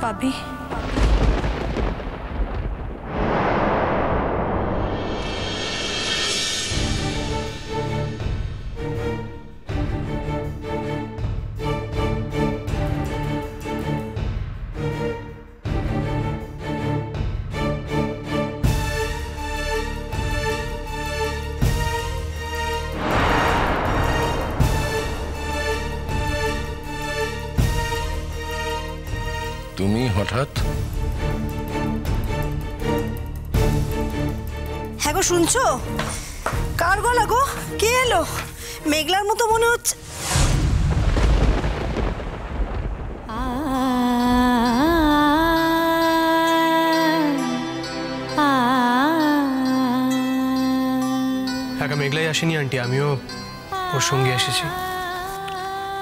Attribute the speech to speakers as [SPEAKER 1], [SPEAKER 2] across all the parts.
[SPEAKER 1] পাবি।
[SPEAKER 2] তুমি হঠাৎ?
[SPEAKER 3] হ্যাঁ গো, শুনছো? কার গলা গো? কে এলো? মেঘলার মতো মনে হচ্ছে।
[SPEAKER 4] একা মেঘলাই আসেনি আন্টি, আমিও ওর সঙ্গে এসেছি।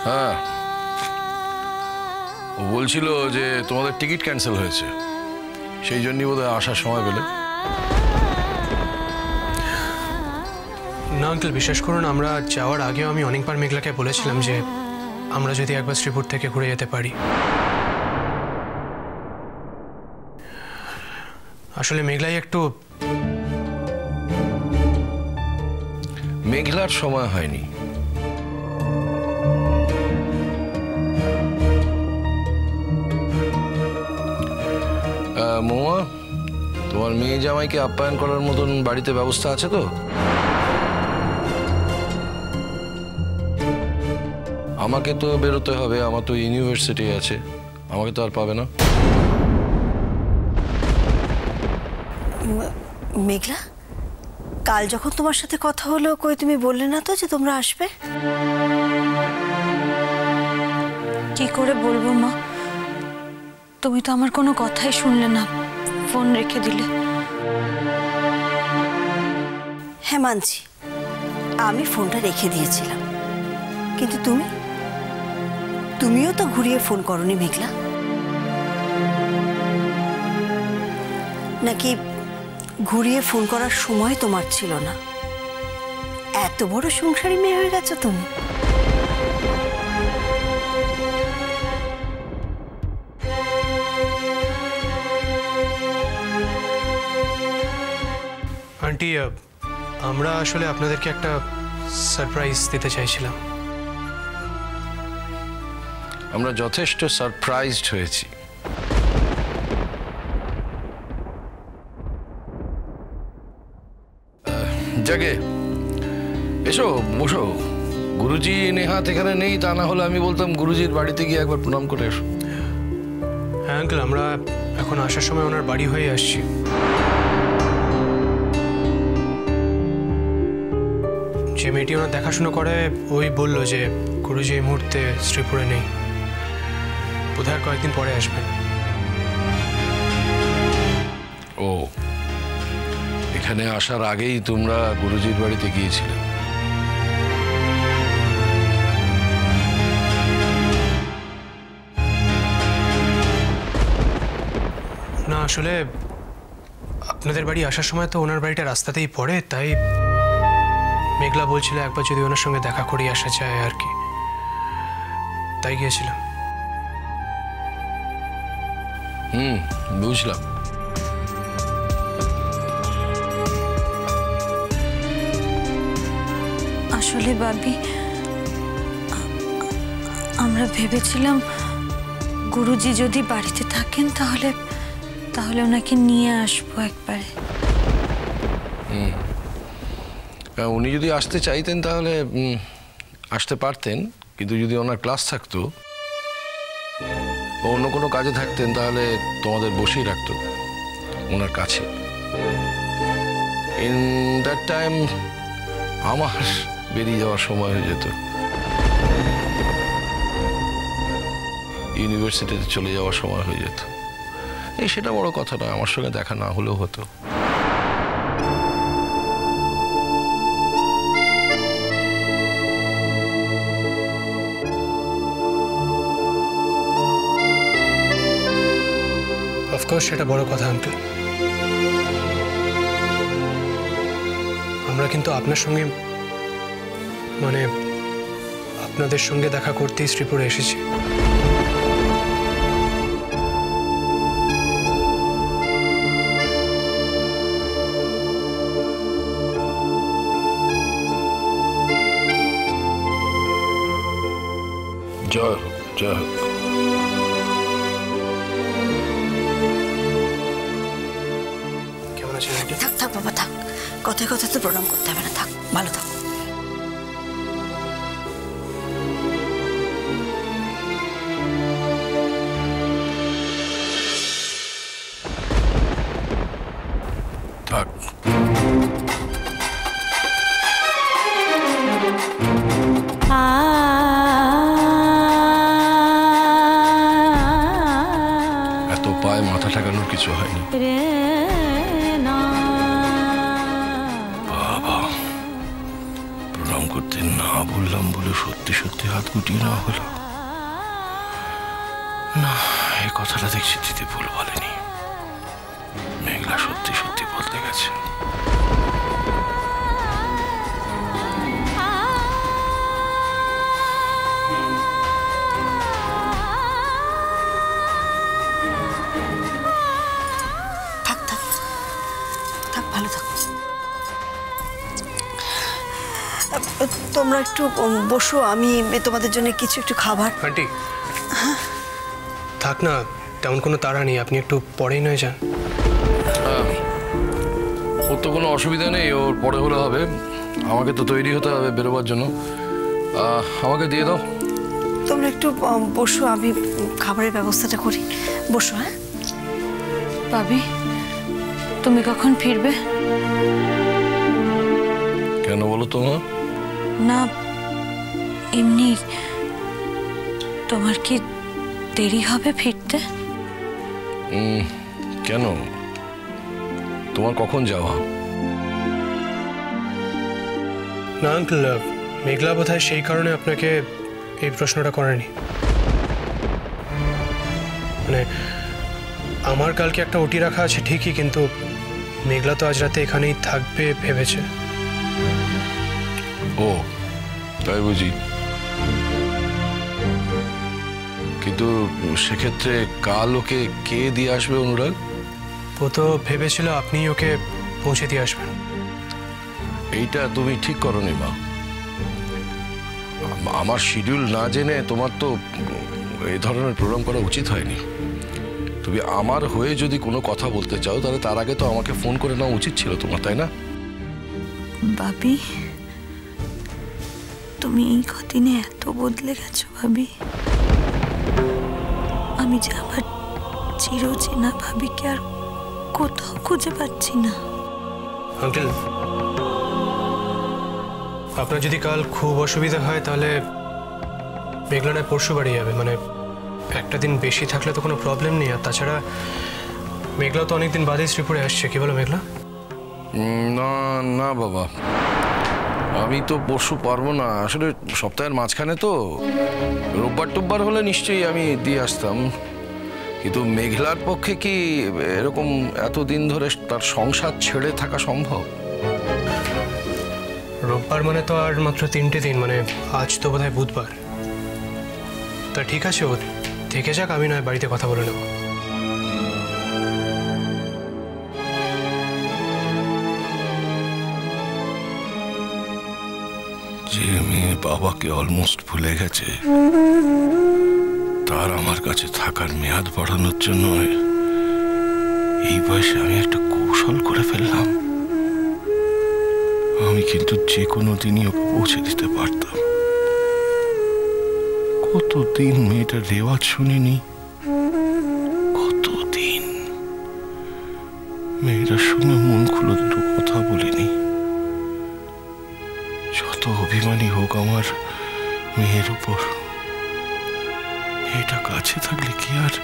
[SPEAKER 2] হ্যাঁ, ও বলছিল যে তোমাদের টিকিট ক্যান্সেল হয়েছে, সেই জন্যই বোধহয় আসার সময় পেলে।
[SPEAKER 4] না আঙ্কেল, বিশ্বাস করুন, আমরা যাওয়ার আগেও আমি অনেকবার মেঘলাকে বলেছিলাম যে আমরা যদি একবার শ্রীপুর থেকে ঘুরে যেতে পারি। আসলে মেঘলাই একটু
[SPEAKER 2] মেঘলার সময় হয়নি। মৌয়া, তোমার মেয়ে জামাইকে আপ্যায়ন করার মতন বাড়িতে ব্যবস্থা আছে তো? আমাকে তো বেরোতে হবে, আমার তো ইউনিভার্সিটি আছে, আমাকে তো আর পাবে না।
[SPEAKER 3] মেঘলা, কাল যখন তোমার সাথে কথা হলো, কই তুমি বললে না তো যে তোমরা আসবে?
[SPEAKER 1] কি করে বলবো মা, তুমি তো আমার কোনো কথাই শুনলে না, ফোন রেখে দিলে।
[SPEAKER 3] হ্যাঁ মানছি, আমি ফোনটা রেখে দিয়েছিলাম, কিন্তু তুমিও তো ঘুরিয়ে ফোন করনি মেঘলা। নাকি ঘুরিয়ে ফোন করার সময় তোমার ছিল না? এত বড় সংসারী মেয়ে হয়ে গেছো তুমি।
[SPEAKER 4] আন্টি, আমরা আসলে আপনাদেরকে একটা সারপ্রাইজ দিতে চাইছিলাম।
[SPEAKER 2] আমরা যথেষ্ট সারপ্রাইজড হয়েছি। জাগে, এসো বসো। গুরুজি নেহাত এখানে নেই, তা না হলে আমি বলতাম গুরুজির বাড়িতে গিয়ে একবার প্রণাম করে এসো।
[SPEAKER 4] হ্যাঁ আঙ্কেল, আমরা এখন আসার সময় ওনার বাড়ি হয়ে আসছি। যে মেয়েটি ওনার দেখাশুনো করে, ওই বলল যে গুরুজি এই মুহূর্তে শ্রীপুরে নেই, বোধহয় কয়েকদিন পরে আসবেন।
[SPEAKER 2] ও, এখানে আসার আগেই তোমরা গুরুজির বাড়িতে গিয়েছিলে?
[SPEAKER 4] না, আসলে আপনাদের বাড়ি আসার সময় তো ওনার বাড়িটা রাস্তাতেই পড়ে, তাই মেঘলা বলছিল একবার যদি ওনার সঙ্গে দেখা করে আসা যায় আর কি, তাই গিয়েছিলাম।
[SPEAKER 2] বুঝলাম।
[SPEAKER 1] আসলে বাবি, আমরা ভেবেছিলাম গুরুজি যদি বাড়িতে থাকেন তাহলে ওনাকে নিয়ে আসবো একবারে।
[SPEAKER 2] উনি যদি আসতে চাইতেন তাহলে আসতে পারতেন, কিন্তু যদি ওনার ক্লাস থাকতো, অন্য কোনো কাজে থাকতেন, তাহলে তোমাদের বসেই রাখতো ওনার কাছে। ইন দ্যাট টাইম আমার বেরিয়ে যাওয়ার সময় হয়ে যেত, ইউনিভার্সিটিতে চলে যাওয়ার সময় হয়ে যেত। সেটা বড় কথা নয়, আমার সঙ্গে দেখা না হলেও হতো।
[SPEAKER 4] অফকোর্স সেটা বড় কথা আঙ্কেল, আমরা কিন্তু আপনার সঙ্গে, মানে আপনাদের সঙ্গে দেখা করতেই শ্রীপুরে এসেছি।
[SPEAKER 2] জয় হোক, জয় হোক।
[SPEAKER 4] কেমন আছেন আন্টি?
[SPEAKER 3] থাক থাক বাবা থাক, কথায় কথায় তো প্রণাম করতে হবে না, থাক ভালো থাক।
[SPEAKER 2] থাক। এত পায়ে মাথা ঠেকানোর কিছু হয়নি। বাবা, প্রণাম করতে না বললাম বলে সত্যি সত্যি হাত গুটিয়ে নেওয়া হলো। না, এই কথাটা দেখছি দিদি ভুল বলেনি। মেঘলা সত্যি সত্যি বলতে গেছে।
[SPEAKER 3] থাক থাক থাক, ভালো থাক। তোমরা একটু বসো, আমি তোমাদের জন্য কিছু একটু খাবার।
[SPEAKER 4] আন্টি থাক না, তেমন কোনো তাড়া নেই, আপনি একটু পরেই নয় যান।
[SPEAKER 2] ওর তো কোনো অসুবিধা নেই, ওর পরে হলে হবে। আমাকে তো তৈরি হতে হবে বেরোবার জন্য। আমাকে দিয়ে দাও।
[SPEAKER 3] তোমরা একটু বসো, আমি খাবারের ব্যবস্থাটা করি। বসো। হ্যাঁ
[SPEAKER 1] ভাবি, তুমি কখন ফিরবে?
[SPEAKER 2] কেন বলো তোমার?
[SPEAKER 1] না, এমনি। তোমার কি দেরি হবে ফিরতে?
[SPEAKER 2] কেন, তোমার কখন যাওয়া?
[SPEAKER 4] না আঙ্কেল, মেঘলা বোধহয় সেই কারণে আপনাকে এই প্রশ্নটা করেনি। মানে আমার কালকে একটা ওটি রাখা আছে ঠিকই, কিন্তু মেঘলা তো আজ রাতে এখানেই থাকবে ভেবেছে।
[SPEAKER 2] ও তাই বুঝি। কিন্তু সেক্ষেত্রে কাল ওকে কে দিয়ে আসবে অনুরাগ?
[SPEAKER 4] ও তো ভেবেছিল আপনি ওকে পৌঁছে দিয়ে আসবেন।
[SPEAKER 2] এইটা তুমি ঠিক করনি মা। আমার শিডিউল না জেনে তোমার তো এই ধরনের প্রোগ্রাম করা উচিত হয়নি। তুমি আমার হয়ে যদি কোনো কথা বলতে চাও তাহলে তার আগে তো আমাকে ফোন করে নেওয়া উচিত ছিল তোমার, তাই না?
[SPEAKER 1] ভাবি, তুমি এই কদিনে এত বদলে গেছো ভাবি। আমি যে আমার চিরচেনা ভাবিকে আর কোথাও খুঁজে পাচ্ছি না।
[SPEAKER 4] আঙ্কেল, আপনার যদি কাল খুব অসুবিধা হয় তাহলে মেঘলা নয় পরশু বাড়ি যাবে। মানে একটা দিন বেশি থাকলে তো কোনো প্রবলেম নেই। আর তাছাড়া মেঘলা তো অনেকদিন বাদে শ্রীপুরে আসছে, কি বলো মেঘলা?
[SPEAKER 2] না না বাবা, আমি তো পরশু পারবো না। আসলে সপ্তাহের মাঝখানে তো, রোববার টোববার হলে নিশ্চয়ই আমি দিয়ে আসতাম। কিন্তু মেঘলার পক্ষে কি এরকম এতদিন ধরে তার সংসার ছেড়ে থাকা সম্ভব?
[SPEAKER 4] রোববার মানে তো আর মাত্র 3টে দিন, মানে আজ তো বোধহয় বুধবার। তা ঠিক আছে, ও থেকে যাক, আমি নয় বাড়িতে কথা বলে নেব।
[SPEAKER 2] যে মেয়ে বাবাকে অলমোস্ট ভুলে গেছে, তার আমার কাছে থাকার মেয়াদ বাড়ানোর জন্য এই বয়সে আমি একটা কৌশল করে ফেললাম। আমি কিন্তু যে কোনো দিনই ওকে পৌঁছে দিতে পারতাম। কতদিন মেয়েটার রেওয়াজ শুনিনি, কতদিন মেয়েটার সঙ্গে মন খুলে দুটো কথা বলিনি। যত অভিমানী হোক আমার মেয়ের উপর, মেয়েটা কাছে থাকলে কি আর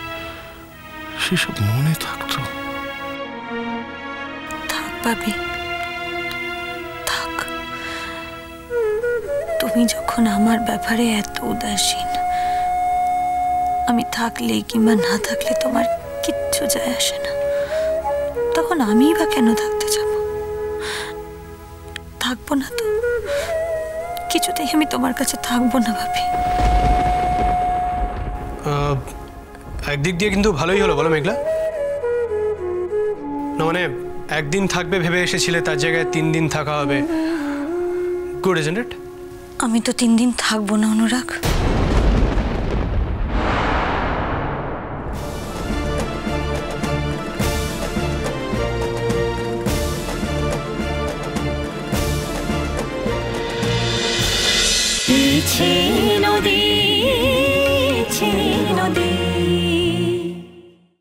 [SPEAKER 2] সেসব মনে থাকতো?
[SPEAKER 1] থাক ভাবি, থাক। তুমি যখন আমার ব্যাপারে এত উদাসীন, আমি থাকলে কিংবা না থাকলে তোমার কিচ্ছু যায় আসে না, তখন আমিই বা কেন থাকতে যাব? থাকবো না তো, কিছুতেই আমি তোমার কাছে থাকবো না ভাবি।
[SPEAKER 4] একদিক দিয়ে কিন্তু ভালোই হলো, বলো মেঘলা? না মানে একদিন থাকবে ভেবে এসেছিলে, তার জায়গায় 3 দিন থাকা হবে। Good, isn't it?
[SPEAKER 1] আমি তো 3 দিন থাকবো না অনুরাগ।
[SPEAKER 5] বইছে নদী